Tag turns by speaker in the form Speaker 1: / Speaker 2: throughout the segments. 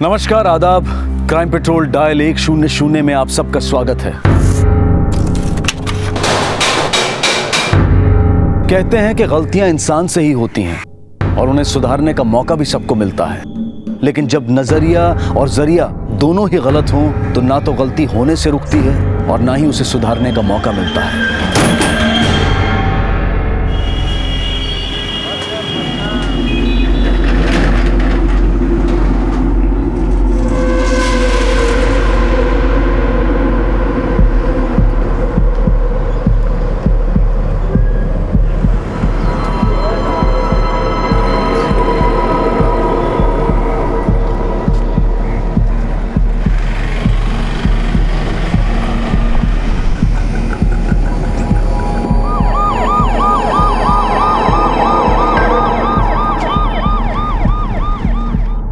Speaker 1: नमस्कार, आदाब। Crime petrol dial 100 में आप सबका स्वागत है। कहते हैं कि गलतियां इंसान से ही होती हैं और उन्हें सुधारने का मौका भी सबको मिलता है, लेकिन जब नजरिया और जरिया दोनों ही गलत हों तो ना तो गलती होने से रुकती है और ना ही उसे सुधारने का मौका मिलता है।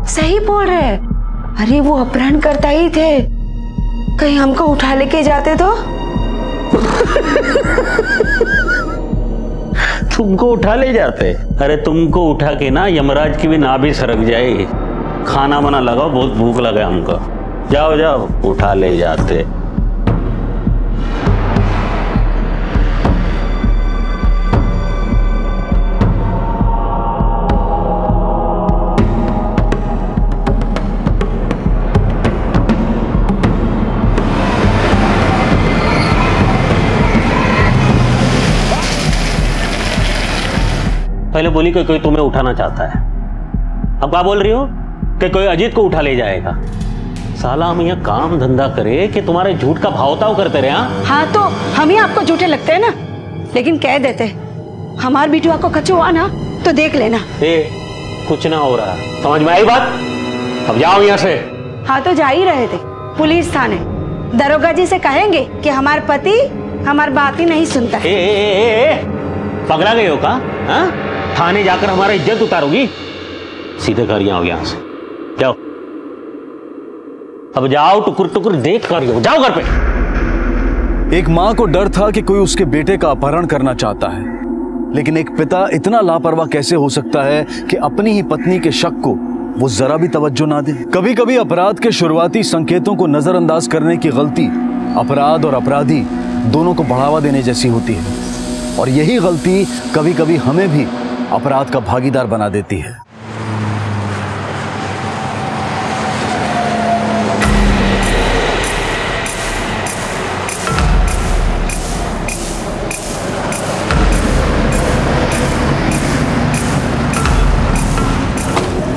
Speaker 2: सही बोल रहे। अरे वो अपहरण करता ही थे, कहीं हमको उठा लेके जाते तो।
Speaker 3: तुमको उठा ले जाते? अरे तुमको उठा के ना यमराज की भी नाभि सरक जाए। खाना बना लगाओ, बहुत भूख लगा हमको। जाओ जाओ, उठा ले जाते। पहले बोली कि कोई तुम्हें उठाना चाहता है, अब क्या बोल रही हो कि कोई अजीत को उठा ले जाएगा? साला हम यहाँ काम धंधा करे कि तुम्हारे झूठ का भावताव करते रहे।
Speaker 2: हाँ तो हम ही आपको झूठे लगते हैं ना, लेकिन कह देते हमार बिटुआ को कचो हुआ ना तो देख लेना।
Speaker 3: कुछ ना हो रहा, समझ में आई बात? अब जाओ यहाँ से।
Speaker 2: हाँ तो जा ही रहे थे पुलिस थाने। दरोगा जी से कहेंगे कि हमार पति हमार बात ही नहीं सुनता है।
Speaker 3: पगला गए हो का? थाने जाकर हमारा इज्जत उतारोगी? सीधे घर आओ यहाँ से, जाओ। अब जाओ, टुकुर टुकुर देख कर जाओ घर पे।
Speaker 1: एक मां को डर था कि कोई उसके बेटे का अपहरण करना चाहता है, लेकिन एक पिता इतना लापरवाह कैसे हो सकता है कि अपनी ही पत्नी के शक को वो जरा भी तवज्जो ना दे। कभी कभी अपराध के शुरुआती संकेतों को नजरअंदाज करने की गलती अपराध और अपराधी दोनों को बढ़ावा देने जैसी होती है, और यही गलती कभी कभी हमें भी अपराध का भागीदार बना देती है।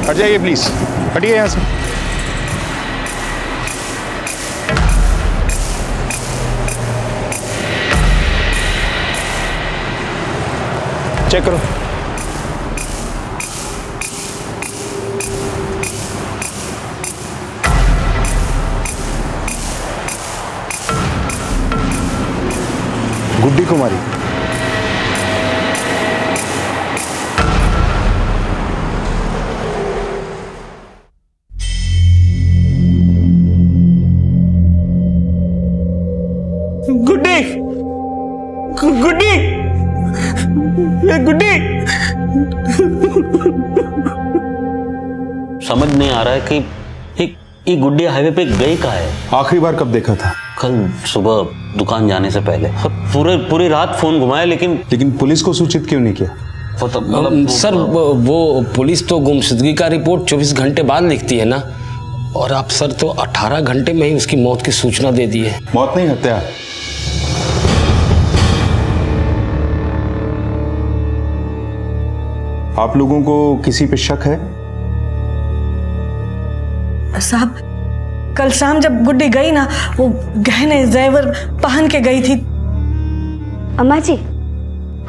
Speaker 4: हट जाइए प्लीज, हटिए यहाँ से। चेक करो। गुड्डी कुमारी।
Speaker 3: गुड्डी, गुड्डी, गुड्डी। समझ नहीं आ रहा है कि ये गुड्डी हाईवे पे गई कहाँ है?
Speaker 4: आखिरी बार कब देखा था?
Speaker 3: कल सुबह दुकान जाने से पहले। पूरी रात फोन घुमाया, लेकिन
Speaker 4: पुलिस को सूचित क्यों नहीं किया?
Speaker 5: सर वो पुलिस तो गुमशुदगी का रिपोर्ट 24 घंटे बाद लिखती है ना, और आप सर तो 18 घंटे में ही उसकी मौत की सूचना दे दी है।
Speaker 4: मौत नहीं, हत्या। आप लोगों को किसी पे शक है?
Speaker 6: साहब, कल शाम जब गुड्डी गई ना, वो गहने जेवर पहन के गई थी।
Speaker 2: अम्मा जी,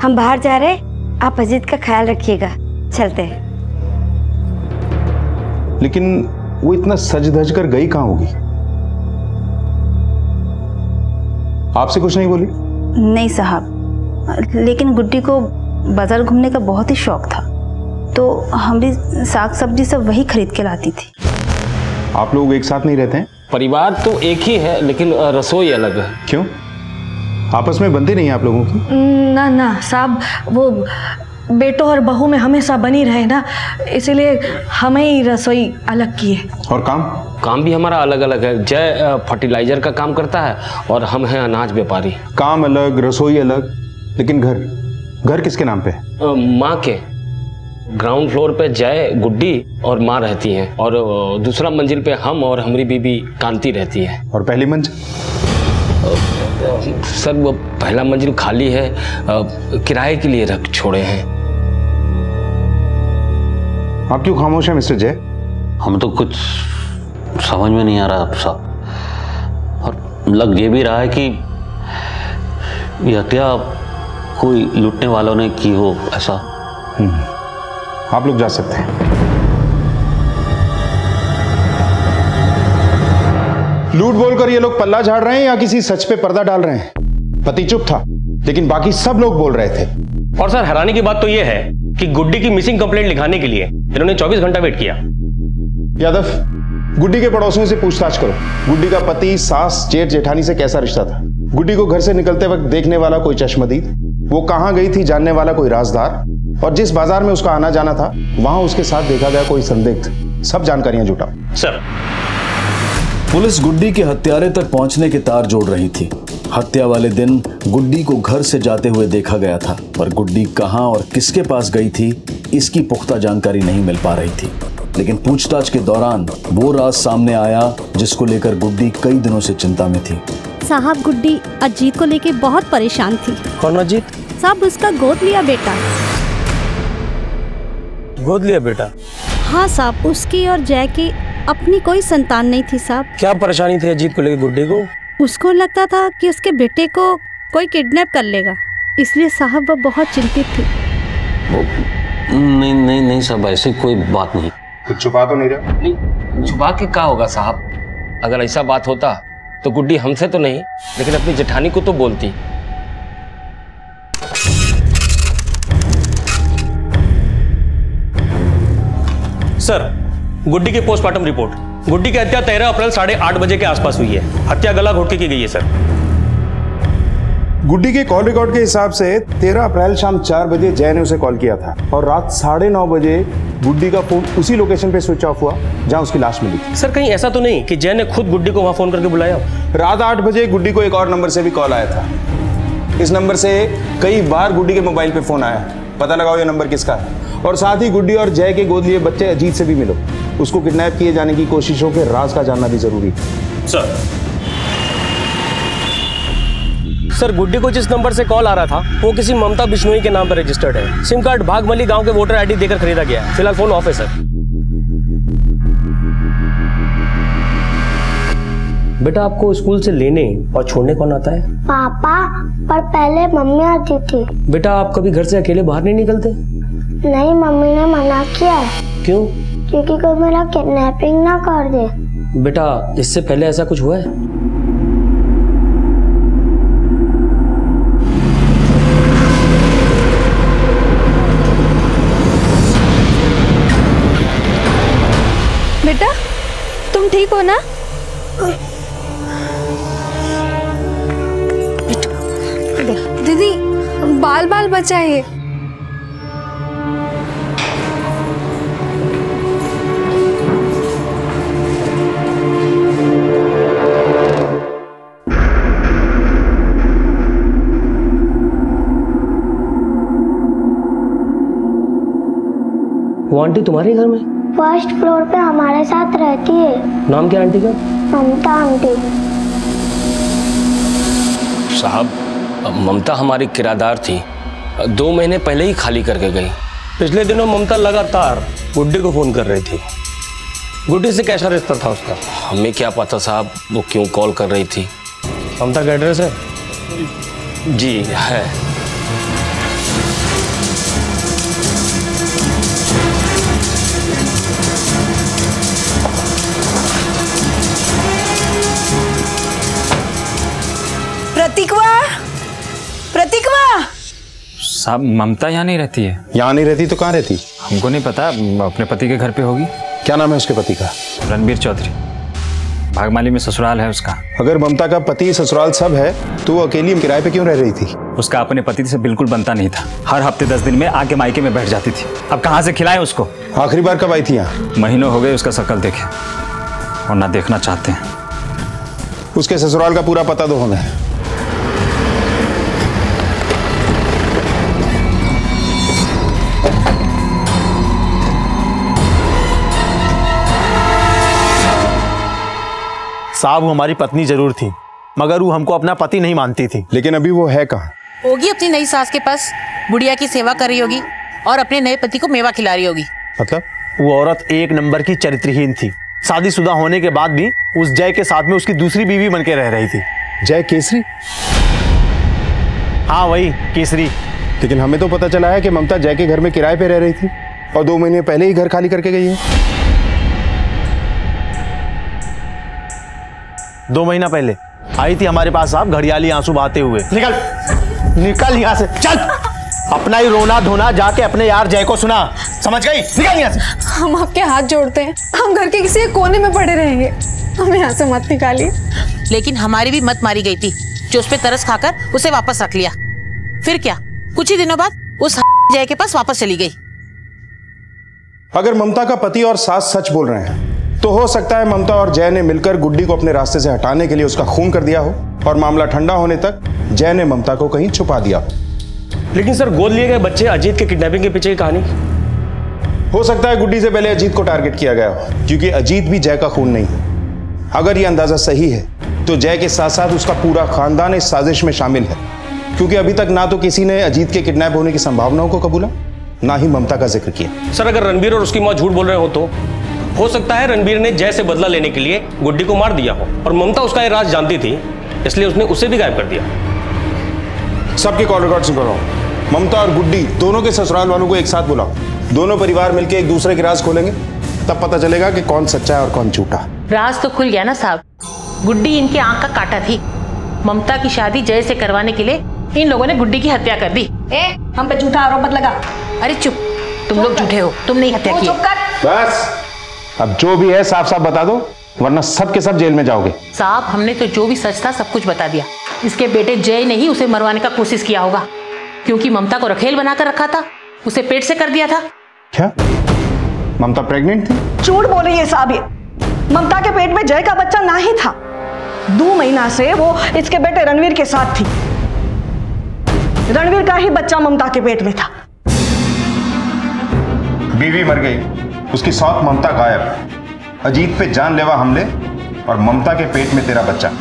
Speaker 2: हम बाहर जा रहे, आप अजीत का ख्याल रखिएगा, चलते हैं।
Speaker 4: लेकिन वो इतना सज धज कर गई कहाँ होगी? आपसे कुछ नहीं बोली?
Speaker 7: नहीं साहब, लेकिन गुड्डी को बाजार घूमने का बहुत ही शौक था, तो हम भी साग सब्जी सब वही खरीद के लाती थी।
Speaker 4: आप लोग एक साथ नहीं रहते हैं?
Speaker 5: परिवार तो एक ही है, लेकिन रसोई अलग है।
Speaker 4: क्यों? आपस में बनती नहीं है आप लोगों की?
Speaker 6: ना ना साहब, वो बेटों और बहू में हमेशा बनी रहे ना, इसीलिए हमें ही रसोई अलग की है।
Speaker 4: और
Speaker 5: काम भी हमारा अलग अलग है। जय फर्टिलाइजर का काम करता है और हम हैं अनाज व्यापारी।
Speaker 4: काम अलग, रसोई अलग, लेकिन घर किसके नाम पे है?
Speaker 5: माँ के। ग्राउंड फ्लोर पे जय, गुड्डी और माँ रहती हैं, और दूसरा मंजिल पे हम और हमारी बीबी कांति रहती है।
Speaker 4: और पहली मंजिल?
Speaker 5: सर वो पहला मंजिल खाली है, किराए के लिए रख छोड़े हैं।
Speaker 4: आप क्यों खामोश हैं मिस्टर जय?
Speaker 3: हम तो कुछ समझ में नहीं आ रहा साहब, और लग ये भी रहा है कि ये हत्या कोई लूटने वालों ने की हो ऐसा।
Speaker 4: आप लोग जा सकते हैं। लूट बोलकर ये लोग पल्ला झाड़ रहे हैं या किसी सच पे पर्दा डाल रहे हैं? पति चुप था, लेकिन बाकी सब लोग बोल रहे थे।
Speaker 8: और सर हैरानी की बात तो यह है कि गुड्डी की मिसिंग कंप्लेंट लिखाने के लिए इन्होंने 24 घंटा वेट किया।
Speaker 4: यादव, गुड्डी के पड़ोसियों से पूछताछ करो। गुड्डी का पति, सास, जेठ जेठानी से कैसा रिश्ता था? गुड्डी को घर से निकलते वक्त देखने वाला कोई चश्मदीद? वो कहां गई थी जानने वाला कोई राजदार? और जिस बाजार में उसका आना जाना था वहां उसके साथ देखा गया कोई संदिग्ध? सब जानकारियां जुटाओ।
Speaker 8: सर,
Speaker 1: पुलिस गुड्डी के हत्यारे तक पहुंचने के तार जोड़ रही थी। हत्या वाले दिन गुड्डी को घर से जाते हुए देखा गया था, पर गुड्डी कहां और किसके पास गई थी इसकी पुख्ता जानकारी नहीं मिल पा रही थी। लेकिन पूछताछ के दौरान वो राज सामने आया जिसको लेकर गुड्डी कई दिनों से चिंता में थी।
Speaker 9: साहब, गुड्डी अजीत को लेके बहुत परेशान थी।
Speaker 8: कौन अजीत?
Speaker 9: साहब, उसका गोद लिया बेटा।
Speaker 8: गोद लिया बेटा?
Speaker 9: हाँ साहब, उसकी और जय की अपनी कोई संतान नहीं थी साहब।
Speaker 8: क्या परेशानी थी अजीत को लेकर गुड्डी को?
Speaker 9: उसको लगता था कि उसके बेटे को कोई किडनैप कर लेगा, इसलिए साहब वो बहुत चिंतित थी।
Speaker 3: नहीं नहीं नहीं साहब, ऐसी कोई बात नहीं।
Speaker 4: कुछ छुपा तो नहीं रहा?
Speaker 5: नहीं, छुपा के क्या होगा साहब? अगर ऐसा बात होता तो गुड्डी हमसे तो नहीं, लेकिन अपनी जेठानी को तो बोलती।
Speaker 8: सर, गुड्डी की पोस्टमार्टम रिपोर्ट। गुड्डी की हत्या 13 अप्रैल 8:30 बजे के आसपास हुई है। हत्या गला घोट के की गई है सर।
Speaker 4: गुड्डी के कॉल रिकॉर्ड के हिसाब से 13 अप्रैल शाम 4 बजे जय ने उसे कॉल किया था, और रात 9:30 बजे गुड्डी का फोन उसी लोकेशन पे स्विच ऑफ हुआ जहां उसकी लाश मिली थी।
Speaker 8: सर, कहीं ऐसा तो नहीं कि जय ने खुद गुड्डी को वहां फोन करके बुलाया?
Speaker 4: रात 8 बजे गुड्डी को एक और नंबर से भी कॉल आया था। इस नंबर से कई बार गुड्डी के मोबाइल पे फोन आया। पता लगाओ ये नंबर किसका है। और साथ ही गुड्डी और जय के गोद लिए बच्चे अजीत से भी मिलो। उसको किडनैप किए जाने की कोशिशों के राज का जानना भी जरूरी है।
Speaker 8: सर, गुड्डी को जिस नंबर से कॉल आ रहा था वो किसी ममता बिश्नोई के नाम पर रजिस्टर्ड है। सिम कार्ड भागमली गांव के वोटर आईडी देकर खरीदा गया है। फिलहाल फोन ऑफ है सर। बेटा, आपको स्कूल से लेने और छोड़ने कौन आता है?
Speaker 10: पापा, पर पहले मम्मी आती थी।
Speaker 8: बेटा, आप कभी घर से अकेले बाहर नहीं निकलते?
Speaker 10: नहीं, मम्मी ने मना किया।
Speaker 8: क्यों?
Speaker 10: क्योंकि कोई मेरा किडनैपिंग ना कर दे।
Speaker 8: बेटा, इससे पहले ऐसा कुछ हुआ है?
Speaker 9: बेटा, तुम ठीक हो ना?
Speaker 2: दीदी, बाल बाल बचाइए।
Speaker 8: वो आंटी तुम्हारे घर में?
Speaker 10: फर्स्ट फ्लोर पे हमारे साथ रहती है।
Speaker 8: नाम क्या आंटी का?
Speaker 10: ममता आंटी।
Speaker 5: साहब, ममता हमारी किराएदार थी। 2 महीने पहले ही खाली करके गई।
Speaker 8: पिछले दिनों ममता लगातार गुड्डी को फोन कर रही थी। गुड्डी से कैसा रिश्ता था उसका?
Speaker 5: हमें क्या पता साहब वो क्यों कॉल कर रही थी।
Speaker 8: ममता का एड्रेस है?
Speaker 5: जी है।
Speaker 6: प्रतिकवा
Speaker 11: साहब, ममता यहाँ नहीं रहती है।
Speaker 4: यहाँ नहीं रहती तो कहाँ रहती?
Speaker 11: हमको नहीं पता, अपने पति के घर पे होगी।
Speaker 4: क्या नाम है उसके पति का?
Speaker 11: रणबीर चौधरी। भागमाली में ससुराल है उसका।
Speaker 4: अगर ममता का पति ससुराल सब है तो वो अकेली किराए पे क्यों रह रही थी?
Speaker 11: उसका अपने पति से बिल्कुल बनता नहीं था। हर हफ्ते 10 दिन में आके मायके में बैठ जाती थी। अब कहाँ से खिलाएं उसको?
Speaker 4: आखिरी बार कब आई थी यहाँ?
Speaker 11: महीनों हो गए उसका शक्ल देखे और ना देखना चाहते हैं।
Speaker 4: उसके ससुराल का पूरा पता दो हमें।
Speaker 12: साहब वो हमारी पत्नी जरूर थी, मगर वो हमको अपना पति नहीं मानती थी।
Speaker 4: लेकिन अभी वो है कहाँ?
Speaker 13: होगी अपनी नई सास के पास, बुढ़िया की सेवा कर रही होगी और अपने नए पति को मेवा खिला रही होगी।
Speaker 12: मतलब वो औरत एक नंबर की चरित्रहीन थी। शादीशुदा होने के बाद भी उस जय के साथ में उसकी दूसरी बीवी बनके रह रही थी।
Speaker 4: जय केसरी?
Speaker 12: हाँ वही केसरी।
Speaker 4: लेकिन हमें तो पता चला है कि ममता जय के घर में किराए पे रह रही थी और 2 महीने पहले ही घर खाली करके गई है।
Speaker 12: 2 महीना पहले आई थी हमारे पास साहब, घड़ियाली आंसू बहाते हुए। निकल निकल यहाँ से, चल। अपना ही रोना धोना जाके अपने यार जय को सुना, समझ गई? निकल यहाँ से।
Speaker 6: हम आपके हाथ जोड़ते हैं, हम घर के किसी कोने में पड़े रहेंगे, हमें यहाँ से मत निकालिए।
Speaker 13: लेकिन हमारी भी मत मारी गई थी जो उस पे तरस खाकर उसे वापस रख लिया। फिर क्या, कुछ ही दिनों बाद उस जय के पास वापस चली गई।
Speaker 4: अगर ममता का पति और सास सच बोल रहे हैं तो हो सकता है ममता और जय ने मिलकर गुड्डी को अपने रास्ते से हटाने के लिए उसका खून कर दिया हो और मामला ठंडा होने तक जय ने ममता को कहीं छुपा दिया हो।
Speaker 8: लेकिन सर, गोद लिए गए बच्चे अजीत के किडनैपिंग के पीछे की कहानी?
Speaker 4: हो सकता है गुड्डी से पहले अजीत को टारगेट किया गया हो, क्योंकि अजीत भी जय का खून नहीं है। अगर यह अंदाजा सही है तो जय के साथ साथ उसका पूरा खानदान इस साजिश में शामिल है, क्योंकि अभी तक ना तो किसी ने अजीत के किडनैप होने की संभावनाओं को कबूला, ना ही ममता का जिक्र किया।
Speaker 8: सर, अगर रणबीर और उसकी मां झूठ बोल रहे हो तो हो सकता है रणबीर ने जय से बदला लेने के लिए गुड्डी को मार दिया हो और ममता उसका ये राज जानती थी, इसलिए उसने उसे भी गायब कर दिया।
Speaker 4: सबके कॉल रिकॉर्ड निकालो। ममता और गुड्डी दोनों के ससुराल वालों को एक साथ बुलाओ। दोनों परिवार मिलकर एक दूसरे के राज खोलेंगे, तब पता चलेगा कि कौन सच्चा है और कौन झूठा।
Speaker 13: राज तो खुल गया ना साहब। गुड्डी इनकी आंख का कांटा थी। ममता की शादी जय से करवाने के लिए इन लोगों ने गुड्डी की हत्या कर दी।
Speaker 6: हम पे झूठा आरोप मत लगा।
Speaker 13: अरे चुप, तुम लोग झूठे हो, तुमने ही हत्या की।
Speaker 4: बस अब जो भी है साफ साफ बता दो, वरना सब के सब जेल में जाओगे।
Speaker 13: साहब, हमने तो जो भी सच था सब कुछ बता दिया। इसके बेटे जय ने ही उसे मरवाने का कोशिश किया होगा, क्योंकि ममता को रखेल बनाकर रखा था, उसे पेट से कर दिया था।
Speaker 4: क्या ममता प्रेग्नेंट थी?
Speaker 6: झूठ बोल रही है साहब ये। ममता के पेट में जय का बच्चा ना ही था। 2 महीना से वो इसके बेटे रणवीर के साथ थी। रणवीर का ही बच्चा ममता के पेट में था।
Speaker 4: बीवी मर गई, उसकी सौत ममता गायब, अजीत पे जानलेवा हमले और ममता के पेट में तेरा बच्चा।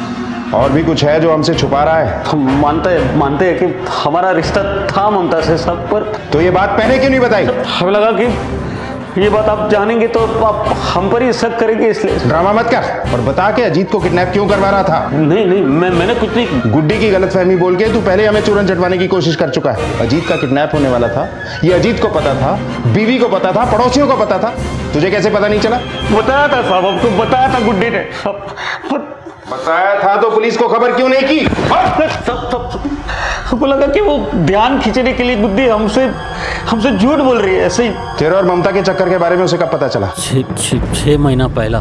Speaker 4: और भी कुछ है जो हमसे छुपा रहा है?
Speaker 3: हम मानते हैं कि हमारा रिश्ता था ममता से सब, पर
Speaker 4: तो ये बात पहले क्यों नहीं बताई?
Speaker 3: हमें लगा कि ये बात आप जानेंगे तो आप हम पर ही शक करेंगे, इसलिए।
Speaker 4: ड्रामा मत कर और बता के अजीत को किडनैप क्यों करवा रहा था।
Speaker 3: नहीं, मैंने कुछ नहीं।
Speaker 4: गुड्डी की गलतफहमी बोल के तू पहले हमें चूरन चटवाने की कोशिश कर चुका है। अजीत का किडनैप होने वाला था, ये अजीत को पता था, बीवी को पता था, पड़ोसियों को पता था, तुझे कैसे पता नहीं चला?
Speaker 3: बताया था साहब, आपको बताया था गुड्डी ने।
Speaker 4: बताया था तो पुलिस को खबर क्यों नहीं की?
Speaker 3: हमको लगा कि वो ध्यान खींचने के लिए गुड्डी हमसे झूठ बोल रही है, ऐसे ही।
Speaker 4: तेरे और ममता के चक्कर के बारे में उसे कब पता चला?
Speaker 3: 6 महीना पहला,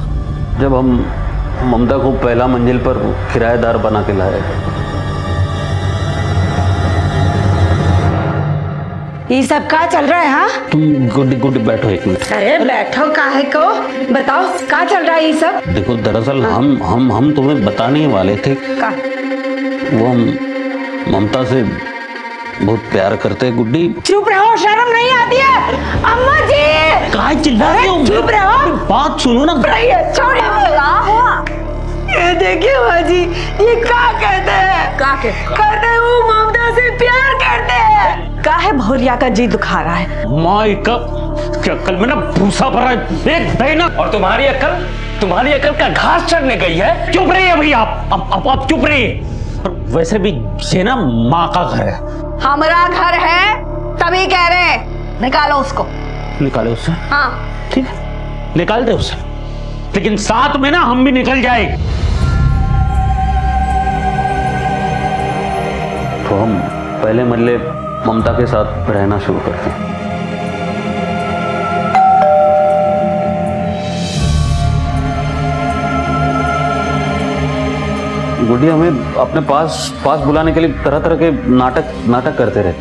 Speaker 3: जब हम ममता को पहला मंजिल पर किराएदार बना के लाए।
Speaker 2: ये सब क्या चल रहा है? हाँ,
Speaker 3: तुम गुड्डी बैठो 1 मिनट।
Speaker 2: अरे बैठो काहे को, बताओ क्या चल रहा है ये सब?
Speaker 3: देखो, दरअसल हम तुम्हें बताने ही वाले थे।
Speaker 2: का?
Speaker 3: वो ममता से बहुत प्यार करते हैं गुड्डी।
Speaker 2: चुप रहो, शर्म नहीं आती है? अम्मा जी
Speaker 3: कहाँ चिल्ला रही हो?
Speaker 2: चुप रहो,
Speaker 3: बात सुनो ना।
Speaker 2: ये देखिए माँ जी, ये क्या कहते हैं? कहते हैं वो ममता से प्यार करते हैं। काहे भोलिया का जी दुखा रहा है?
Speaker 3: माँ क्या अक्ल में ना भूसा भरा है, देख ना। और तुम्हारी अक्ल का घास चढ़ने गई है। चुप रहिए भैया, आप चुप रहिए। वैसे भी ये ना माँ का घर है।
Speaker 2: हमारा घर है तभी कह रहे हैं, निकालो उसको।
Speaker 3: निकाले उससे?
Speaker 2: हाँ
Speaker 3: ठीक है, निकाल दे उसे, लेकिन साथ में ना हम भी निकल जाए। तो हम पहले मल्ले ममता के साथ रहना शुरू करते हैं। गुड्डी हमें अपने पास बुलाने के लिए तरह तरह के नाटक करते रहे।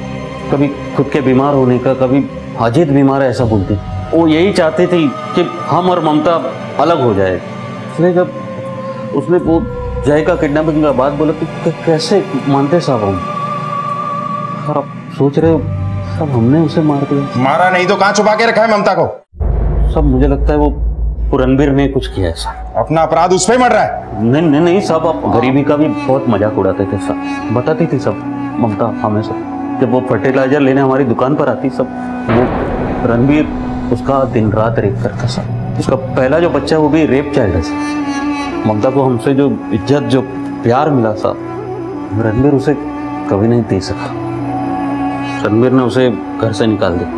Speaker 3: कभी खुद के बीमार होने का, कभी अजीत बीमार है ऐसा बोलती। वो यही चाहती थी कि हम और ममता अलग हो जाए। इसलिए जब उसने वो जय का किडनैपिंग का बात बोला तो कैसे मानते साहब हम? और आप सोच रहे हो सब हमने उसे मार दिया?
Speaker 4: मारा नहीं तो कहाँ छुपा के रखा है ममता को?
Speaker 3: सब मुझे लगता है वो रणबीर ने कुछ किया है साहब।
Speaker 4: अपना अपराध उस पे मर रहा है।
Speaker 3: नहीं साहब, आप गरीबी का भी बहुत मजाक उड़ाते थे साहब। बताती थी सब ममता हमेशा, जब वो फर्टिलाइजर लेने हमारी दुकान पर आती सब, वो रणबीर उसका दिन रात रेप करता साहब। उसका पहला जो बच्चा वो भी रेप चाइल्ड है साहब। ममता को हमसे जो इज्जत जो प्यार मिला साहब, रणबीर उसे कभी नहीं दे सका। रणबीर ने उसे घर से निकाल दिया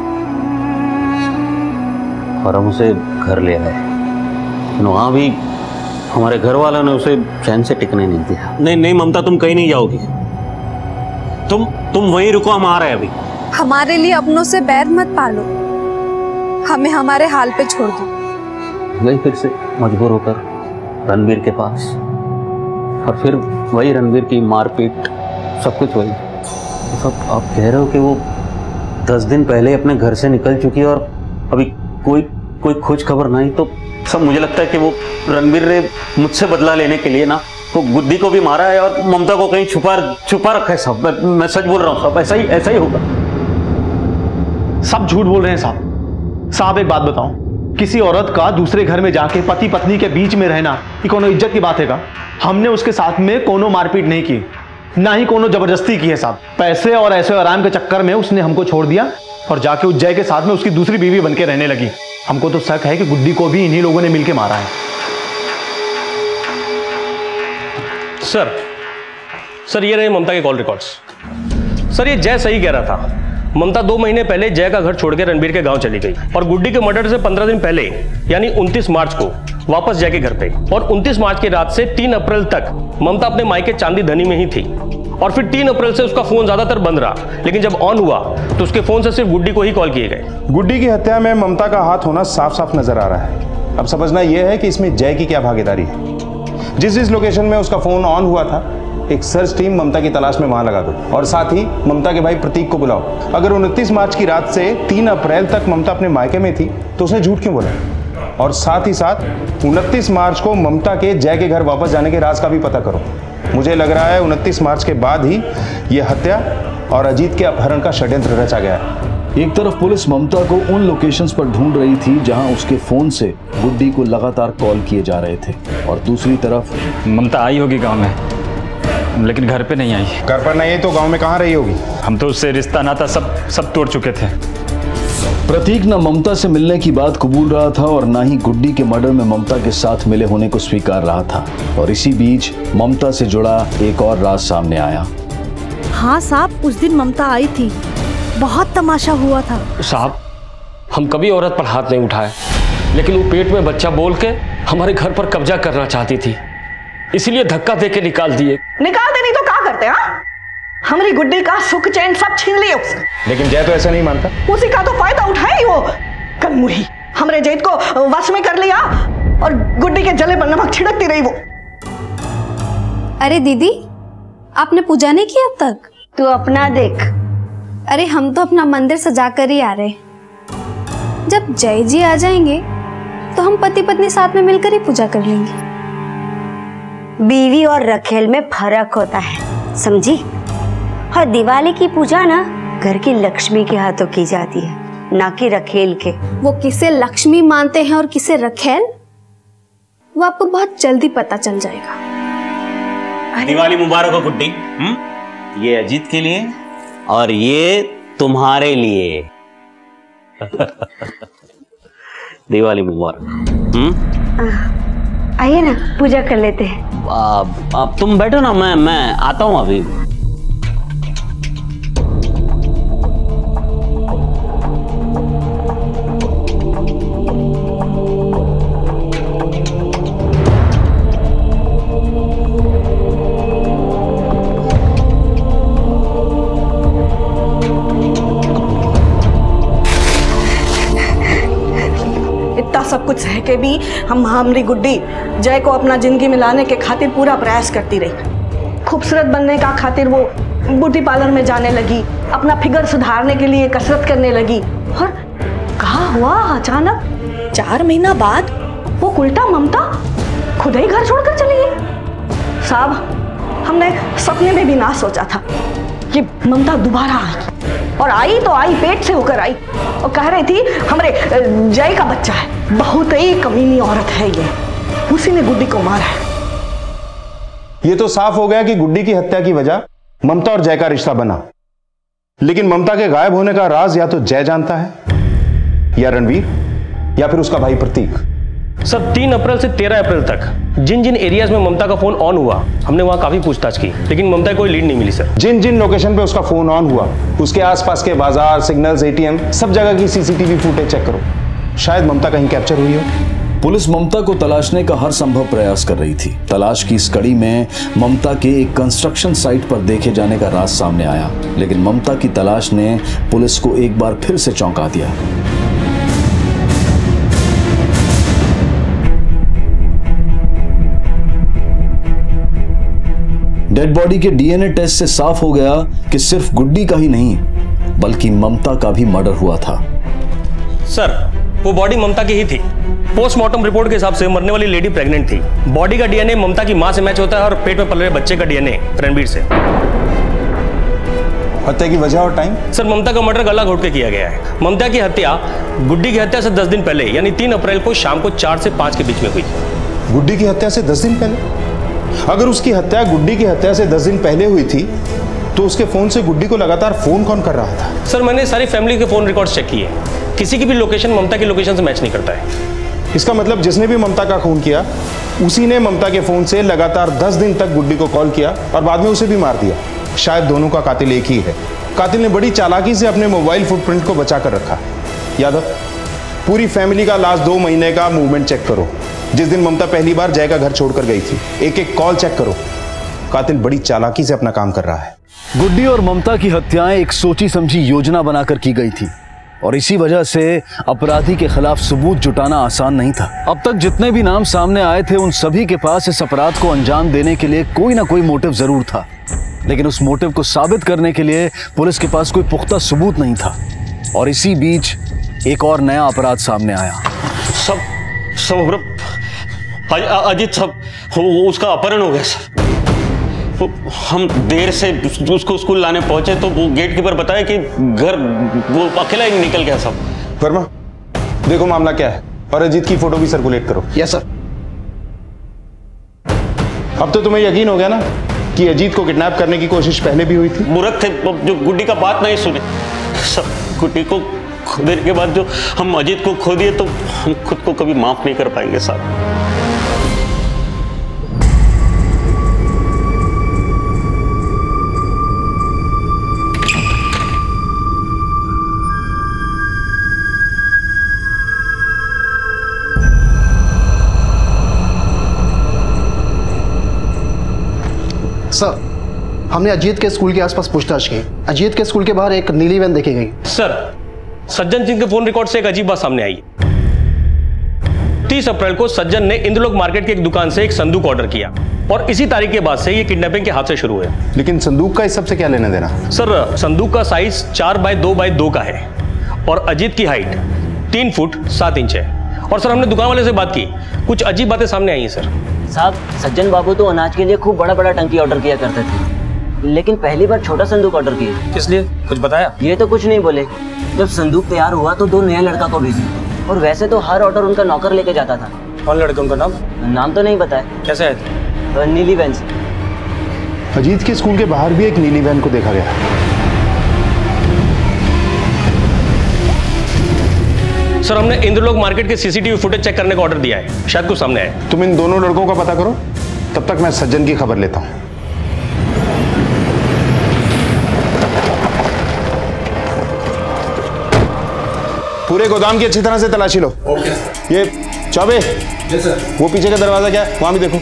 Speaker 3: और हम उसे घर ले आए। वहाँ भी हमारे घर वालों ने उसे चैन से टिकने नहीं दिया। नहीं ममता, तुम कहीं नहीं जाओगी। तुम वहीं रुको, हम आ रहे हैं अभी।
Speaker 9: हमारे लिए अपनों से बैर मत पालो, हमें हमारे हाल पे छोड़ दो।
Speaker 3: गई फिर से मजबूर होकर रणबीर के पास, और फिर वही रणबीर की मारपीट, सब कुछ वही। सब आप कह रहे हो कि वो 10 दिन पहले अपने घर से निकल चुकी है और अभी कोई खोज खबर नहीं, तो सब मुझे लगता है कि वो रणबीर ने मुझसे बदला लेने के लिए ना वो गुड्डी को भी मारा है और ममता को कहीं छुपा रखा है। सब मैं सच बोल रहा हूँ साहब, ऐसा ही होगा।
Speaker 12: सब झूठ बोल रहे हैं साहब। साहब एक बात बताओ, किसी औरत का दूसरे घर में जाके पति पत्नी के बीच में रहना ये कोनो इज्जत की बात है का? हमने उसके साथ में कोनो मारपीट नहीं की, ना ही कोनो जबरदस्ती की है साहब। पैसे और ऐसे आराम के चक्कर में उसने हमको छोड़ दिया और जाके उस जय के साथ में उसकी दूसरी बीवी बनके रहने लगी। हमको तो शक है कि गुड्डी को भी इन्हीं लोगों ने मिलके मारा है।
Speaker 8: सर ये रहे ममता के कॉल रिकॉर्ड्स। सर ये जय सही कह रहा था। ममता 2 महीने पहले जय का घर छोड़ के रणबीर के गांव चली गई और गुड्डी के मर्डर से 15 दिन पहले यानी 29 मार्च को वापस जय के घर पे, और 29 मार्च की रात से 3 अप्रैल तक ममता अपने मायके चांदी धनी में ही थी। और फिर 3 अप्रैल से उसका फोन ज्यादातर बंद रहा, लेकिन जब ऑन हुआ तो उसके फोन से सिर्फ गुड्डी को ही कॉल किए गए।
Speaker 4: गुड्डी की हत्या में ममता का हाथ होना साफ साफ नजर आ रहा है। अब समझना यह है कि इसमें जय की क्या भागीदारी है। जिस लोकेशन में उसका फोन ऑन हुआ था, एक सर्च टीम ममता की तलाश में वहां लगा दो और साथ ही ममता के भाई प्रतीक को बुलाओ। अगर 29 मार्च की रात से 3 अप्रैल तक ममता अपने मायके में थी तो उसने झूठ क्यों बोला? और साथ ही साथ 29 मार्च को ममता के जय के घर वापस जाने के राज का भी पता करो। मुझे लग रहा है 29 मार्च के बाद ही यह हत्या और अजीत के अपहरण का षड्यंत्र रचा गया है।
Speaker 1: एक तरफ पुलिस ममता को उन लोकेशंस पर ढूंढ रही थी जहां उसके फोन से गुड्डी को लगातार कॉल किए जा रहे थे, और दूसरी तरफ
Speaker 11: ममता आई होगी गांव में, लेकिन घर पे नहीं आई।
Speaker 4: घर पर नहीं आई तो गांव में कहां रही होगी?
Speaker 11: हम तो उससे रिश्ता नाता सब तोड़ चुके थे।
Speaker 1: प्रतीक न ममता से मिलने की बात कबूल रहा था और ना ही गुड्डी के मर्डर में ममता के साथ मिले होने को स्वीकार रहा था। और इसी बीच ममता से जुड़ा एक और राज सामने आया।
Speaker 9: हाँ साहब, उस दिन ममता आई थी, बहुत तमाशा हुआ था।
Speaker 5: साहब हम कभी औरत पर हाथ नहीं उठाए, लेकिन वो पेट में बच्चा बोल के हमारे घर पर कब्जा करना चाहती थी, इसीलिए धक्का दे के निकाल दिए।
Speaker 6: निकाल दे नहीं तो क्या करते? हाँ, हमारी गुड्डी का सुख चैन सब छीन लिए उसने।
Speaker 4: लेकिन जय तो ऐसा नहीं मानता।
Speaker 6: उसी का तो फायदा उठाई वो कल मुही हमरे जैत को वश में कर लिया और गुड्डी के जले पर नमक छिड़कती रही वो।
Speaker 7: अरे दीदी, आपने पूजा नहीं की अब तक?
Speaker 10: तू अपना देख।
Speaker 7: अरे हम तो अपना मंदिर सजा कर ही आ रहे। जब जय जी आ जाएंगे तो हम पति पत्नी साथ में मिलकर ही पूजा कर लेंगे।
Speaker 10: बीवी और रखेल में फर्क होता है, समझी? और दिवाली की पूजा ना घर की लक्ष्मी के हाथों की जाती है, ना कि रखेल के।
Speaker 7: वो किसे लक्ष्मी मानते हैं और किसे रखेल, वो आपको बहुत जल्दी पता चल जाएगा।
Speaker 3: दिवाली मुबारक हो गुड्डी। ये अजीत के लिए और ये तुम्हारे लिए। दिवाली मुबारक।
Speaker 10: आइए ना पूजा कर लेते हैं।
Speaker 3: अब तुम बैठो ना, मैं आता हूं अभी।
Speaker 6: सब कुछ सह के भी हम हमारी गुड्डी जय को अपना जिंदगी में लाने के खातिर पूरा प्रयास करती रही। खूबसूरत बनने का खातिर वो ब्यूटी पार्लर में जाने लगी, अपना फिगर सुधारने के लिए कसरत करने लगी। और कहा हुआ अचानक 4 महीना बाद वो उल्टा ममता खुद ही घर छोड़कर चली गई। साहब, हमने सपने में भी ना सोचा था कि ममता दोबारा आएगी, और आई तो आई, पेट से होकर आई, और कह रही थी हमारे जय का बच्चा है। बहुत ही कमीनी औरत है ये, उसी ने गुड्डी को मारा है।
Speaker 4: ये तो साफ हो गया कि गुड्डी की हत्या की वजह ममता और जय का रिश्ता बना, लेकिन ममता के गायब होने का राज या तो जय जानता है, या रणवीर, या फिर उसका भाई प्रतीक।
Speaker 8: सर 3 अप्रैल से 13 अप्रैल तक जिन जिन एरियाज में ममता का फोन ऑन हुआ, हमने वहां काफी पूछताछ की, लेकिन ममता कोई लीड नहीं मिली सर।
Speaker 4: जिन जिन लोकेशन पे उसका फोन ऑन हुआ, उसके आसपास के बाजार, सिग्नल्स, एटीएम, सब जगह की सीसीटीवी फुटेज चेक करो, शायद ममता कहीं कैप्चर हुई हो।
Speaker 1: पुलिस ममता को तलाशने का हर संभव प्रयास कर रही थी। तलाश की इस कड़ी में ममता के एक कंस्ट्रक्शन साइट पर देखे जाने का राज सामने आया, लेकिन ममता की तलाश ने पुलिस को एक बार फिर से चौंका दिया। डेड बॉडी के डीएनए टेस्ट से साफ हो गया कि सिर्फ गुड्डी का ही नहीं, बल्कि ममता का भी मर्डर हुआ था।
Speaker 8: सर, वो बॉडी ममता की ही थी। पोस्टमार्टम रिपोर्ट के हिसाब से मरने वाली लेडी प्रेग्नेंट थी। बॉडी का डीएनए ममता की मां से मैच होता है और पेट में पल रहे बच्चे का डीएनए रणवीर से।
Speaker 4: हत्या की वजह और टाइम?
Speaker 8: सर, ममता का मर्डर गला घोट के किया गया है। ममता की हत्या गुड्डी की हत्या से 10 दिन पहले, यानी 3 अप्रैल को शाम को 4 से 5 के बीच में हुई।
Speaker 4: गुड्डी की हत्या से 10 दिन पहले? अगर उसकी हत्या गुड्डी की हत्या से 10 दिन पहले हुई थी, तो उसके फोन से गुड्डी को लगातार फोन कौन कर रहा था?
Speaker 8: सर, मैंने सारी फैमिली के फोन रिकॉर्ड्स चेक किए, किसी की भी लोकेशन ममता की लोकेशन से मैच नहीं करता है।
Speaker 4: इसका मतलब जिसने भी ममता का खून किया, उसी ने ममता के फोन से लगातार 10 दिन तक गुड्डी को कॉल किया और बाद में उसे भी मार दिया। शायद दोनों का कातिल एक ही है। कातिल ने बड़ी चालाकी से अपने मोबाइल फुटप्रिंट को बचा कर रखा। यादव, पूरी फैमिली का लास्ट 2 महीने का मूवमेंट चेक करो। जिस दिन ममता पहली बार जय का घर छोड़कर गई थी, एक एक कॉल चेक करो। कातिल बड़ी चालाकी से अपना काम कर रहा है।
Speaker 1: गुड्डी और ममता की हत्याएं एक सोची समझी योजना बनाकर की गई थी, और इसी वजह से अपराधी के खिलाफ सबूत जुटाना आसान नहीं था। अब तक जितने भी नाम सामने आए थे, उन सभी के पास इस अपराध को अंजाम देने के लिए कोई ना कोई मोटिव जरूर था, लेकिन उस मोटिव को साबित करने के लिए पुलिस के पास कोई पुख्ता सबूत नहीं था। और इसी बीच एक और नया अपराध सामने आया।
Speaker 3: अजीत साहब, उसका अपहरण हो गया सर। हम देर से उसको स्कूल लाने पहुंचे तो वो गेट कीपर बताया कि घर वो अकेला ही निकल गया साहब।
Speaker 4: वर्मा, देखो मामला क्या है, और अजीत की फोटो भी सर्कुलेट करो।
Speaker 12: Yes sir.
Speaker 4: अब तो तुम्हें यकीन हो गया ना कि अजीत को किडनैप करने की कोशिश पहले भी हुई थी?
Speaker 3: मूर्ख थे जो गुड्डी का बात नहीं सुने। सब गुड्डी को खो देने के बाद जो हम अजीत को खो दिए, तो हम खुद को कभी माफ नहीं कर पाएंगे साहब।
Speaker 12: सर, हमने अजीत के स्कूल के आसपास पूछताछ की। अजीत के स्कूल के बाहर एक नीली वैन देखी गई।
Speaker 8: सर, सज्जन सिंह के फोन रिकॉर्ड से एक अजीब बात सामने आई। 30 अप्रैल को सज्जन ने इंद्रलोक मार्केट की एक दुकान से एक संदूक ऑर्डर किया, और इसी तारीख के बाद से ये किडनैपिंग के हादसे शुरू हुए।
Speaker 4: लेकिन संदूक का इस सबसे क्या लेना देना?
Speaker 8: सर, संदूक का साइज 4x2x2 का है, और अजीत की हाइट 3 फुट 7 इंच है। और सर, हमने दुकान वाले से बात की, कुछ अजीब बातें सामने आई हैं सर।
Speaker 14: साहब, सज्जन बाबू तो अनाज के लिए खूब बड़ा बड़ा टंकी ऑर्डर किया करते थे, लेकिन पहली बार छोटा संदूक ऑर्डर किए।
Speaker 11: किस लिए, कुछ बताया?
Speaker 14: ये तो कुछ नहीं बोले। जब संदूक तैयार हुआ तो 2 नया लड़का को भेजे, और वैसे तो हर ऑर्डर उनका नौकर लेके जाता था।
Speaker 11: कौन लड़का, उनका नाम?
Speaker 14: नाम तो नहीं बताया।
Speaker 11: कैसे आए थे?
Speaker 14: नीली वैन से।
Speaker 4: अजीत के स्कूल के बाहर भी एक नीली वैन को देखा गया।
Speaker 8: सर, हमने इंद्रलोक मार्केट के सीसीटीवी फुटेज चेक करने का ऑर्डर दिया है, शायद कुछ सामने आए।
Speaker 4: तुम इन दोनों लड़कों का पता करो, तब तक मैं सज्जन की खबर लेता हूं। पूरे गोदाम की अच्छी तरह से तलाशी लो। ओके। ये चौबे, वो पीछे का दरवाजा क्या है, वहां भी देखो।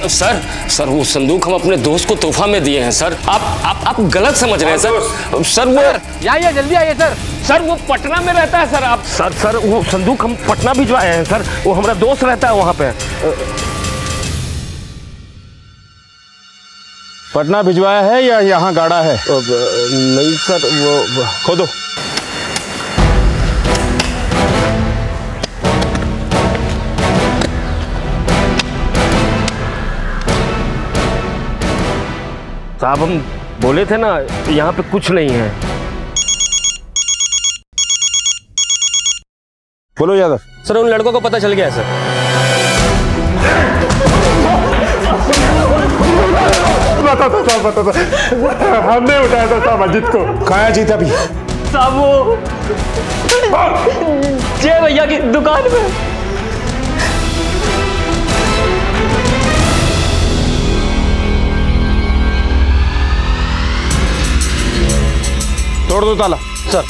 Speaker 5: सर वो संदूक हम अपने दोस्त को तोहफा में दिए हैं सर। आप गलत समझ रहे हैं सर। सर वो
Speaker 15: आइए, जल्दी आइए सर।
Speaker 5: सर वो पटना में रहता है सर। आप
Speaker 15: सर वो संदूक हम पटना भिजवाए हैं सर, वो हमारा दोस्त रहता है वहां पे।
Speaker 4: पटना भिजवाया है या यहाँ गाड़ा है?
Speaker 15: नहीं सर, वो
Speaker 4: खोदो।
Speaker 15: साहब हम बोले थे ना यहाँ पे कुछ नहीं है।
Speaker 4: बोलो यादव।
Speaker 8: सर उन लड़कों को पता चल गया है सर।
Speaker 4: हमने उठाया था साहब अजीत को। कहाँ है अजीत अभी?
Speaker 8: साहब वो जय भैया की दुकान में।
Speaker 4: तोड़ दो ताला।
Speaker 8: सर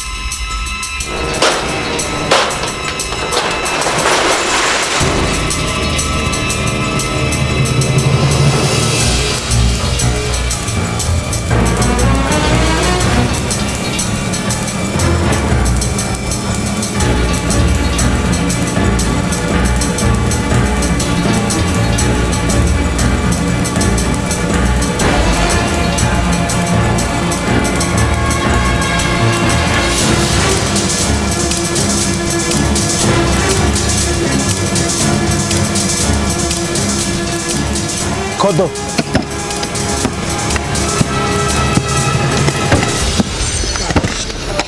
Speaker 4: खोद दो।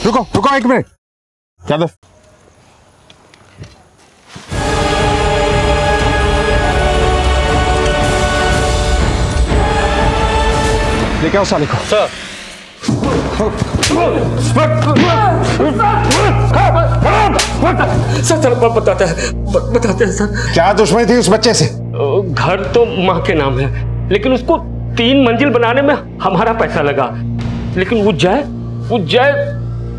Speaker 4: रुको रुको एक मिनट यादव। लेके आओ साले को।
Speaker 8: सर सर बताते हैं सर।
Speaker 4: क्या दुश्मनी थी उस बच्चे से?
Speaker 8: घर तो माँ के नाम है, लेकिन उसको 3 मंजिल बनाने में हमारा पैसा लगा। लेकिन वो जय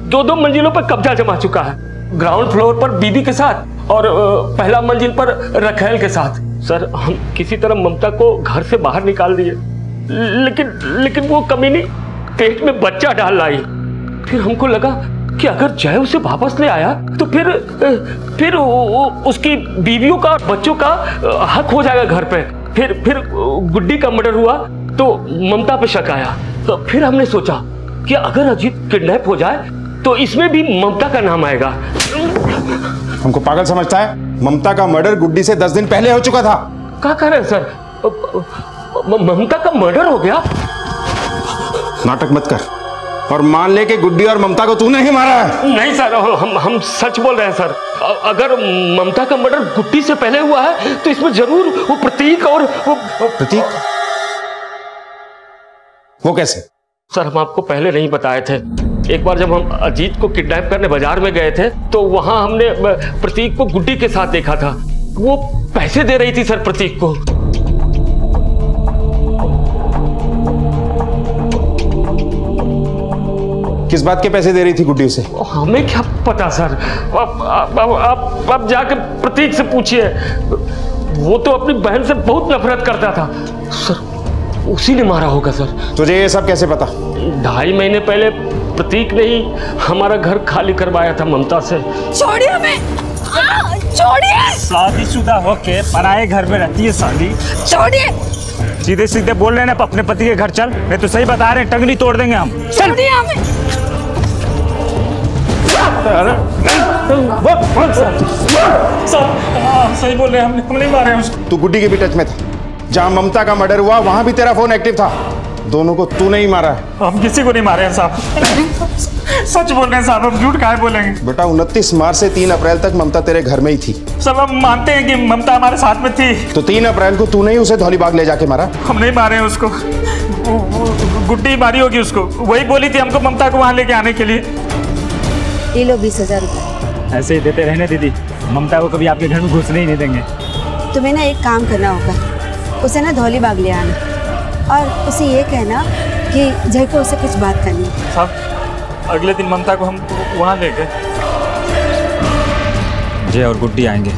Speaker 8: 2 मंजिलों पर कब्जा जमा चुका है। ग्राउंड फ्लोर पर बीबी के साथ और पहला मंजिल पर रखेल के साथ। सर हम किसी तरह ममता को घर से बाहर निकाल दिए, लेकिन वो कमीनी पेट में बच्चा डाल लाई। फिर हमको लगा कि अगर जय उसे वापस ले आया तो फिर उसकी बीवियों का बच्चों का हक हो जाएगा घर पे। फिर गुड्डी का मर्डर हुआ तो ममता पे शक आया। तो फिर हमने सोचा कि अगर अजीत किडनैप हो जाए तो इसमें भी ममता का नाम आएगा।
Speaker 4: हमको पागल समझता है? ममता का मर्डर गुड्डी से 10 दिन पहले हो चुका था।
Speaker 8: क्या कह रहे हैं सर? ममता का मर्डर हो गया?
Speaker 4: नाटक मत कर और मान ले कि गुड्डी और ममता को तूने ही मारा है।
Speaker 8: नहीं सर, हम सच बोल रहे हैं सर। अगर ममता का मर्डर गुड्डी से पहले हुआ है तो इसमें जरूर वो प्रतीक और
Speaker 4: प्रतीक। वो कैसे?
Speaker 8: सर हम आपको पहले नहीं बताए थे। एक बार जब हम अजीत को किडनैप करने बाजार में गए थे तो वहां हमने प्रतीक को गुड्डी के साथ देखा था। वो पैसे दे रही थी सर प्रतीक को।
Speaker 4: किस बात के पैसे दे रही थी गुड्डी उसे?
Speaker 8: हमें क्या पता सर। आप जाके प्रतीक से पूछिए। वो तो अपनी बहन से बहुत नफरत करता था सर। उसी ने मारा होगा सर।
Speaker 4: तुझे ये सब कैसे पता?
Speaker 8: 2.5 महीने पहले प्रतीक ने ही हमारा घर खाली करवाया था ममता से।
Speaker 2: छोड़िए हमें, छोड़िए।
Speaker 11: शादीशुदा होके पराए घर में रहती है साली।
Speaker 2: छोड़िए।
Speaker 11: सीधे सीधे बोल रहे हैं ना अपने पति के घर चल। नहीं तो सही बता रहे हैं, टंगनी तोड़ देंगे हम।
Speaker 2: छोड़िए हमें।
Speaker 11: सही बोल रहे हैं, हम नहीं मारे उसको।
Speaker 4: तू गुड्डी के भी टच में था। जहां ममता का मर्डर हुआ वहां भी तेरा फोन एक्टिव था। दोनों को तू नहीं मारा है।
Speaker 11: हम किसी को नहीं मारे हैं साहब। सच बोल रहे हैं साहब, हम झूठ काहे बोलेंगे?
Speaker 4: बेटा 29 मार्च से 3 अप्रैल तक ममता तेरे घर में ही थी।
Speaker 11: सब हम मानते हैं कि ममता हमारे साथ में थी।
Speaker 4: तो 3 अप्रैल को तूने ही उसे धौलीबाग ले जाके मारा?
Speaker 11: हम नहीं मारे हैं उसको। गुड्डी मारी होगी उसको। वही बोली थी हमको ममता को वहां लेके आने के लिए।
Speaker 10: ये लो 20,000 रुपये।
Speaker 11: ऐसे ही देते रहने दीदी, ममता को कभी आपके घर में घुसने ही नहीं देंगे।
Speaker 10: तुम्हें ना एक काम करना होगा, उसे ना धौलीबाग ले आना और उसे ये कहना कि जय को उसे कुछ बात करनी है।
Speaker 11: साहब अगले दिन ममता को हम वहाँ ले गए। जय और गुड्डी आएंगे,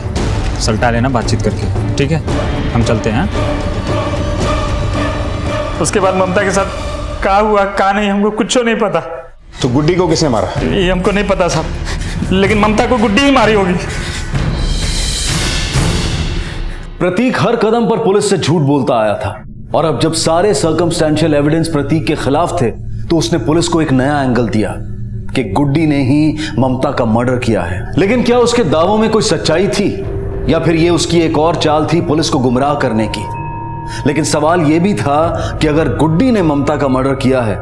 Speaker 11: सल्टा लेना बातचीत करके, ठीक है? हम चलते हैं। उसके बाद ममता के साथ क्या हुआ क्या नहीं हमको कुछ नहीं पता।
Speaker 4: तो गुड्डी को किसने मारा?
Speaker 11: ये हमको नहीं पता साहब, लेकिन ममता को गुड्डी ही मारी होगी।
Speaker 1: प्रतीक हर कदम पर पुलिस से झूठ बोलता आया था। और अब जब सारे सर्कमस्टेंशियल एविडेंस प्रतीक के खिलाफ थे तो उसने पुलिस को एक नया एंगल दिया कि गुड्डी ने ही ममता का मर्डर किया है। लेकिन क्या उसके दावों में कोई सच्चाई थी या फिर यह उसकी एक और चाल थी पुलिस को गुमराह करने की? लेकिन सवाल यह भी था कि अगर गुड्डी ने ममता का मर्डर किया है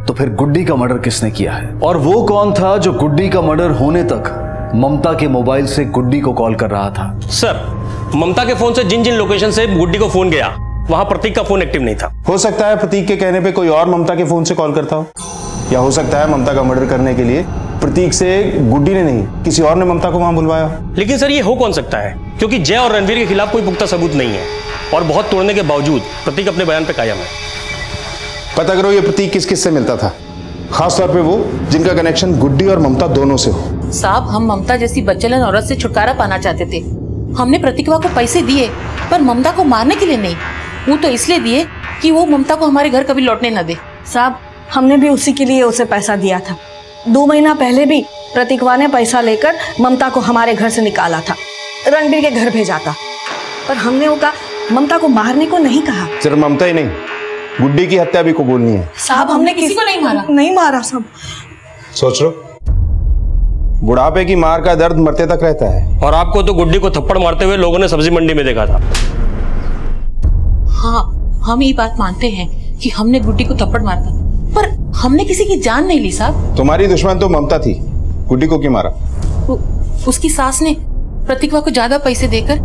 Speaker 1: तो फिर गुड्डी का मर्डर किसने किया है? और वो कौन था जो गुड्डी का मर्डर होने तक ममता के मोबाइल से गुड्डी को कॉल कर रहा था?
Speaker 8: सर, ममता के फोन से जिन जिन लोकेशन से गुड्डी को फोन गया वहां प्रतीक का फोन एक्टिव नहीं था।
Speaker 4: हो सकता है प्रतीक के कहने पे कोई और ममता के फोन से कॉल करता हो, या हो सकता है ममता का मर्डर करने के लिए प्रतीक से गुड्डी ने नहीं किसी और ने ममता को वहां बुलवाया हो।
Speaker 8: लेकिन सर ये हो कौन सकता है, क्योंकि जय और रणवीर के खिलाफ कोई पुख्ता सबूत नहीं है और बहुत तोड़ने के बावजूद प्रतीक अपने बयान पे कायम है।
Speaker 4: पता करो ये प्रतीक किस किस से मिलता था, खासतौर पे वो जिनका कनेक्शन गुड्डी और ममता दोनों से हो।
Speaker 13: साहब, हम ममता जैसी बच्चलन औरत से छुटकारा पाना चाहते थे। हमने प्रतिभा को पैसे दिए पर ममता को मारने के लिए नहीं, वो तो इसलिए दिए कि वो ममता को हमारे घर कभी लौटने न दे।
Speaker 6: साहब, हमने भी उसी के लिए उसे पैसा दिया था। 2 महीना पहले भी प्रतीकवा ने पैसा लेकर ममता को हमारे घर से निकाला था, रणबीर के घर भेजा था। पर हमने वो कहा ममता को मारने को नहीं कहा।
Speaker 4: सिर्फ ममता ही नहीं, गुड्डी की हत्या भी कबूलनी है।
Speaker 6: साहब, हमने किसी को नहीं मारा सब।
Speaker 4: सोच लो, बुढ़ापे की मार का दर्द मरते तक रहता है।
Speaker 8: और आपको तो गुड्डी को थप्पड़ मारते हुए लोगों ने सब्जी मंडी में देखा था।
Speaker 13: हाँ, हम ये बात मानते हैं कि हमने गुड्डी को थप्पड़ मारा था, पर हमने किसी की जान नहीं ली साहब।
Speaker 4: तुम्हारी दुश्मन तो ममता थी, गुड्डी को क्यों मारा?
Speaker 13: उसकी सास ने प्रतिभा को ज्यादा पैसे देकर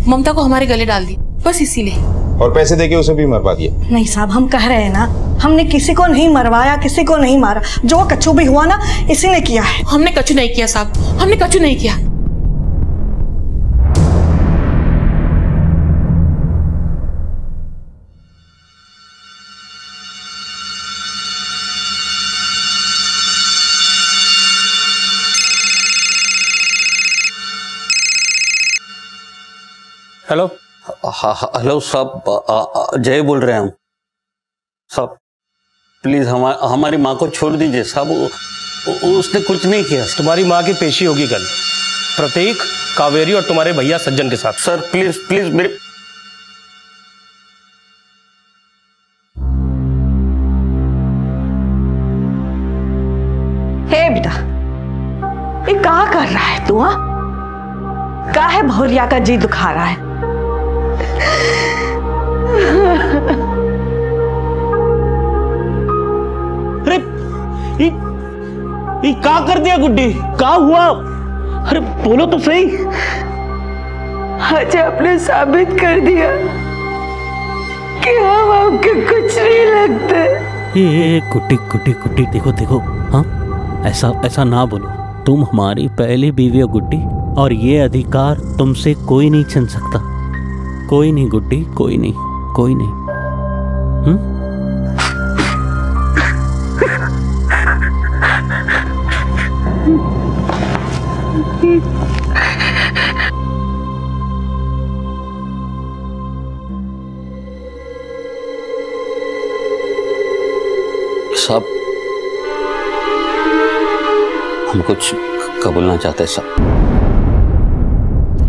Speaker 13: ममता को हमारे गले डाल दी, बस इसीलिए।
Speaker 4: और पैसे देके उसे भी मरवा दिया?
Speaker 6: नहीं साहब, हम कह रहे हैं ना, हमने किसी को नहीं मरवाया, किसी को नहीं मारा। जो कच्चू भी हुआ ना, इसी ने किया है।
Speaker 13: हमने कच्चू नहीं किया साहब, हमने कच्चू नहीं किया।
Speaker 8: हेलो
Speaker 3: हेलो साहब, जय बोल रहे हैं हम। साहब प्लीज हमारी माँ को छोड़ दीजिए साहब, उसने कुछ नहीं किया।
Speaker 8: तुम्हारी माँ की पेशी होगी कल, प्रतीक, कावेरी और तुम्हारे भैया सज्जन के साथ।
Speaker 3: सर प्लीज प्लीज मेरे।
Speaker 6: हे बेटा, ये क्या कर रहा है तू? काहे भौरिया का जी दुखा रहा है?
Speaker 3: अरे ये क्या कर दिया गुड्डी? क्या हुआ? अरे बोलो तो सही।
Speaker 2: आज आपने साबित कर दिया कि हम आपके कुछ नहीं लगते।
Speaker 3: ये गुड्डी गुड्डी गुड्डी, देखो देखो, हाँ ऐसा ना बोलो। तुम हमारी पहली बीवी हो गुड्डी, और ये अधिकार तुमसे कोई नहीं छीन सकता। कोई नहीं गुड्डी, कोई नहीं, कोई नहीं। साहब, हम कुछ कबूलना चाहते हैं साहब।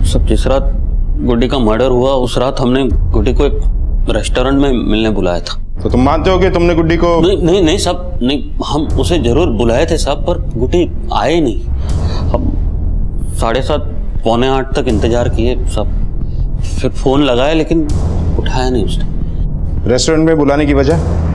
Speaker 3: सब जिस रात गुड्डी का मर्डर हुआ उस रात हमने गुड्डी को एक रेस्टोरेंट में मिलने बुलाया था।
Speaker 4: तो तुम मानते हो कि तुमने गुड्डी को?
Speaker 3: नहीं नहीं साहब, नहीं, हम उसे जरूर बुलाए थे साहब, पर गुड्डी आए नहीं। हम 7:30 पौने 8 तक इंतजार किए साहब, फिर फोन लगाया लेकिन उठाया नहीं उसने।
Speaker 4: रेस्टोरेंट में बुलाने की वजह?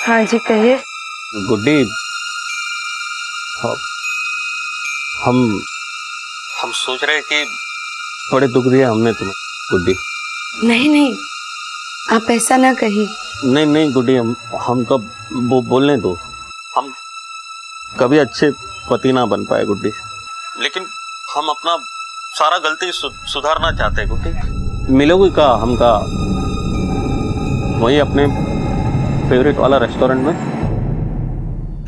Speaker 2: हाँ जी कहिए।
Speaker 3: गुड्डी, हम सोच रहे कि बड़े दुख दिया हमने तुम्हें गुड्डी।
Speaker 2: नहीं नहीं, आप ऐसा ना कहिए।
Speaker 3: नहीं नहीं गुड्डी, हम कब बोलने दो। हम कभी अच्छे पति ना बन पाए गुड्डी, लेकिन हम अपना सारा गलती सुधारना चाहते हैं गुड्डी। मिलोगी का हमका वही अपने फेवरेट वाला रेस्टोरेंट में?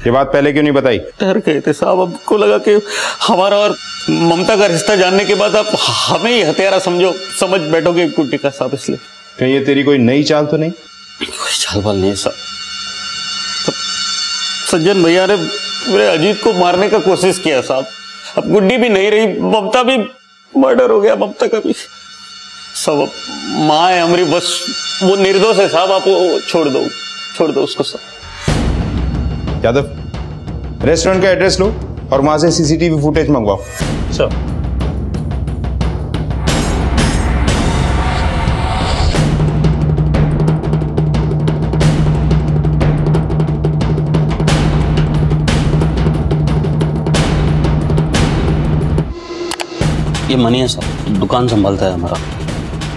Speaker 4: ये बात पहले क्यों नहीं बताई?
Speaker 3: डर गए थे साहब, हमको लगा कि हमारा और ममता का रिश्ता जानने के बाद आप हमें ही हत्यारा समझ बैठोगे गुड्डी का साहब, इसलिए।
Speaker 4: कहीं ये तेरी कोई नई चाल तो नहीं?
Speaker 3: कोई चाल नहीं है साहब। सज्जन भैया ने मेरे अजीत को मारने का कोशिश किया साहब। अब गुड्डी भी नहीं रही, ममता भी मर्डर हो गया, ममता का भी सब। माँ है हमारी, बस वो निर्दोष है साहब। आप वो छोड़ दो उसको साहब।
Speaker 4: यादव, रेस्टोरेंट का एड्रेस लो और वहां से सीसीटीवी फुटेज मंगवाओ।
Speaker 3: सर ये मनी है सर, दुकान संभालता है हमारा,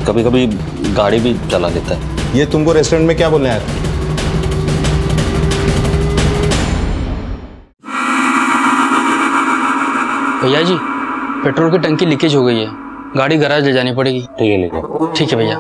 Speaker 3: कभी कभी गाड़ी भी चला लेता है।
Speaker 4: ये तुमको रेस्टोरेंट में क्या बोलने आया था?
Speaker 16: भैया जी, पेट्रोल की टंकी लीकेज हो गई है, गाड़ी गैराज ले जानी पड़ेगी।
Speaker 3: ठीक है, ले जाओ।
Speaker 16: ठीक है भैया।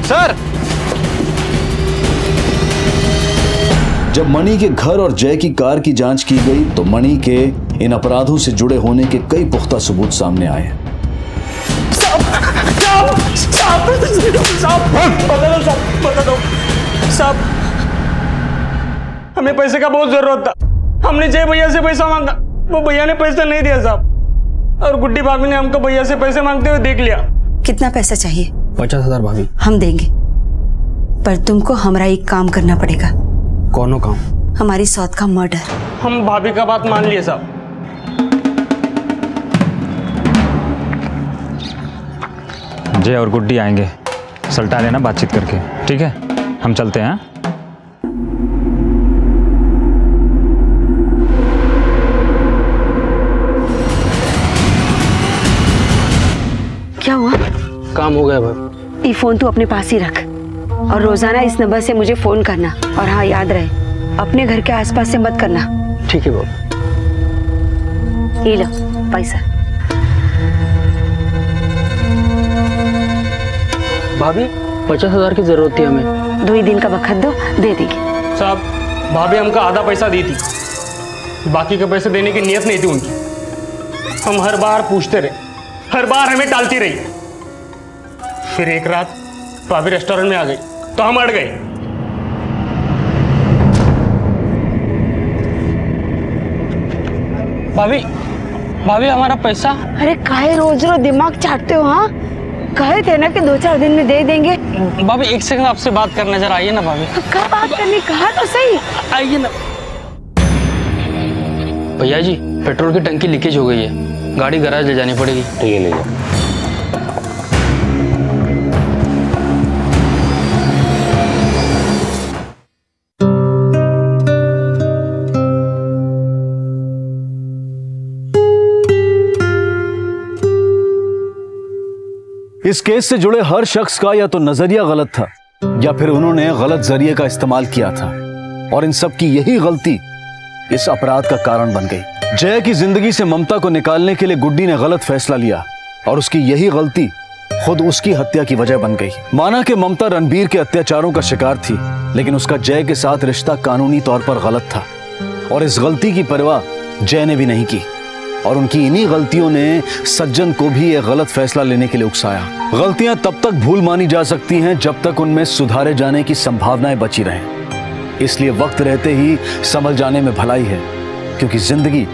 Speaker 1: सर, जब मणि के घर और जय की कार की जांच की गई तो मणि के इन अपराधों से जुड़े होने के कई पुख्ता सबूत सामने आए।
Speaker 8: साहब, हमें पैसे का बहुत जरूरत था। हमने जय भैया से पैसा मांगा, वो भैया ने पैसा नहीं दिया साहब, और गुड्डी भाभी ने हमको भैया से पैसे मांगते हुए देख लिया।
Speaker 10: कितना पैसा चाहिए?
Speaker 16: 50,000 भाभी।
Speaker 10: हम देंगे, पर तुमको हमारा एक काम करना पड़ेगा।
Speaker 16: कौन काम?
Speaker 10: हमारी सौत का मर्डर।
Speaker 8: हम भाभी का बात मान लिए साहब।
Speaker 11: जय और गुड्डी आएंगे, सल्टा लेना बातचीत करके, ठीक है? हम चलते हैं।
Speaker 10: क्या हुआ?
Speaker 16: काम हो गया भाई।
Speaker 10: ये फोन तू अपने पास ही रख और रोजाना इस नंबर से मुझे फोन करना। और हाँ, याद रहे, अपने घर के आसपास से मत करना।
Speaker 16: ठीक है बाबू।
Speaker 10: ये लो पैसा।
Speaker 16: भाभी, 50,000 की जरूरत थी हमें।
Speaker 10: 2 ही दिन का वक्त दो, दे देगी।
Speaker 8: साहब, भाभी हमको आधा पैसा दी थी, बाकी के पैसे देने की नियत नहीं थी उनकी। हम हर बार पूछते रहे, हर बार हमें टालती रही। फिर एक रात भाभी रेस्टोरेंट में आ गई तो हम अड़ गए।
Speaker 16: भाभी हमारा पैसा।
Speaker 10: अरे काहे रोज रोज दिमाग चाटते हो? हाँ, कहे थे ना कि 2-4 दिन में दे देंगे।
Speaker 16: भाभी एक सेकंड आपसे बात करना, जरा आइए ना भाभी।
Speaker 10: क्या बात करनी? कहा तो सही।
Speaker 16: आइए ना। भैया जी, पेट्रोल की टंकी लीकेज हो गई है, गाड़ी गैराज ले जानी पड़ेगी।
Speaker 3: ठीक है, ले जाओ।
Speaker 1: इस केस से जुड़े हर शख्स का या तो नजरिया गलत था या फिर उन्होंने गलत जरिए का इस्तेमाल किया था, और इन सब की यही गलती इस अपराध का कारण बन गई। जय की जिंदगी से ममता को निकालने के लिए गुड्डी ने गलत फैसला लिया और उसकी यही गलती खुद उसकी हत्या की वजह बन गई। माना कि ममता रणबीर के अत्याचारों का शिकार थी, लेकिन उसका जय के साथ रिश्ता कानूनी तौर पर गलत था और इस गलती की परवाह जय ने भी नहीं की, और उनकी इन्हीं गलतियों ने सज्जन को भी यह गलत फैसला लेने के लिए उकसाया। गलतियां तब तक भूल मानी जा सकती हैं जब तक उनमें सुधारे जाने की संभावनाएं बची रहें। इसलिए वक्त रहते ही संभल जाने में भलाई है, क्योंकि जिंदगी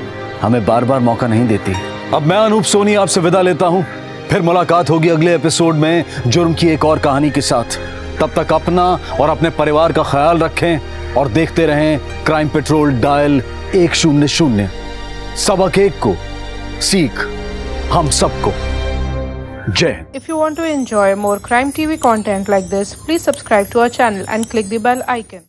Speaker 1: हमें बार बार मौका नहीं देती। अब मैं अनूप सोनी आपसे विदा लेता हूं, फिर मुलाकात होगी अगले एपिसोड में जुर्म की एक और कहानी के साथ। तब तक अपना और अपने परिवार का ख्याल रखें और देखते रहें क्राइम पेट्रोल डायल 100। सबक एक को सीख हम सबको। जय।
Speaker 17: If you want to enjoy more Crime TV content like this, please subscribe to our channel and click the bell icon.